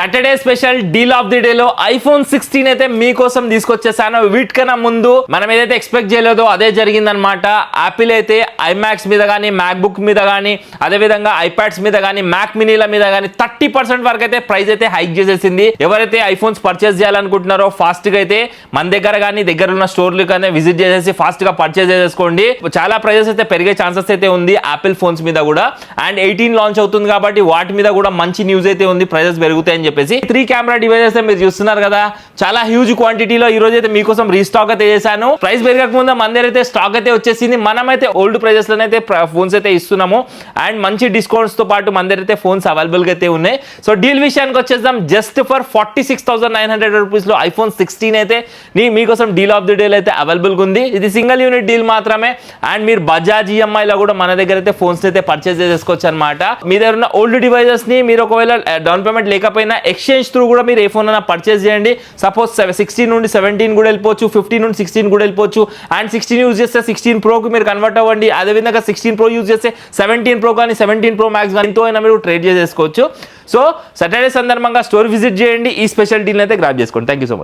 Saturday special deal of the day లో iPhone 16 అయితే మీకోసం తీసుకొచ్చేసాను. వీటికన్నా ముందు మనం ఏదైతే ఎక్స్పెక్ట్ చేయలేదో అదే జరిగిందనమాట. యాపిల్ అయితే ఐమాక్స్ మీద కానీ, మ్యాక్ బుక్ మీద కానీ, అదేవిధంగా ఐప్యాడ్స్ మీద కానీ, మ్యాక్ మినీల మీద కానీ 30% వరకు అయితే ప్రైస్ అయితే హైక్ చేసేసింది. ఎవరైతే ఐఫోన్స్ పర్చేస్ చేయాలనుకుంటున్నారో ఫాస్ట్ గా అయితే మన దగ్గర కానీ, దగ్గర ఉన్న స్టోర్లు కానీ విజిట్ చేసేసి ఫాస్ట్ గా పర్చేస్ చేసేసుకోండి. చాలా ప్రైజెస్ అయితే పెరిగే ఛాన్సెస్ అయితే ఉంది యాపిల్ ఫోన్స్ మీద కూడా. అండ్ 18 లాంచ్ అవుతుంది కాబట్టి వాటి మీద కూడా మంచి న్యూస్ అయితే ఉంది, ప్రైజెస్ పెరుగుతాయని చెప్పేసి. 3 కెమెరా డివైసెస్ మీరు చూస్తున్నారు కదా, చాలా హ్యూజ్ క్వాంటిటీలో ఈ రోజు అయితే మీకోసం రీస్టాక్ అయితే చేశాను. ప్రైస్ పెరగక ముందు మన దగ్గర అయితే స్టాక్ అయితే వచ్చేసింది. మనమైతే ఓల్డ్ ప్రైజెస్ లోనైతే ఫోన్స్ అయితే ఇస్తున్నాము అండ్ మంచి డిస్కౌంట్స్ తో పాటు మన దగ్గర అయితే ఫోన్స్ అవైలబుల్ గా అయితే ఉన్నాయి. సో డీల్ విషయానికి వచ్చేద్దాం. జస్ట్ ఫర్ 46,900 రూపీస్ లో ఐఫోన్ 16 అయితే మీకోసం డీల్ ఆఫ్ ది డే అయితే అవైలబుల్ గా ఉంది. ఇది సింగిల్ యూనిట్ డీల్ మాత్రమే. అండ్ మీరు బజాజ్ ఈఎంఐ లో కూడా మన దగ్గర అయితే ఫోన్స్ అయితే పర్చేస్ చేసుకోవచ్చు అనమాట. మీ దగ్గర ఉన్న ఓల్డ్ డివైజెస్ ని మీరు ఒకవేళ డౌన్ పేమెంట్ లేకపోయినా ఎక్స్చేంజ్ త్రూ కూడా మీరు ఏ ఫోన్ అయినా పర్చేస్ చేయండి. సపోజ్ 16 నుండి 17 కూడా వెళ్ళిపోవచ్చు, 15 నుండి 16 కూడా వెళ్ళిపోవచ్చు. అండ్ 16 యూజ్ చేస్తే 16 ప్రోకి మీరు కన్వర్ట్ అవ్వండి. అదేవిధంగా 16 ప్రో యూజ్ చేస్తే 17 ప్రో కానీ, 17 ప్రో మ్యాక్స్ కానీ ఎంతో అయినా మీరు ట్రేడ్ చేసుకోవచ్చు. సో సాటర్డే సందర్భంగా స్టోర్ విజిట్ చేయండి, ఈ స్పెషల్ డీల్ అయితే గ్రాబ్ చేసుకోండి. Thank you so much.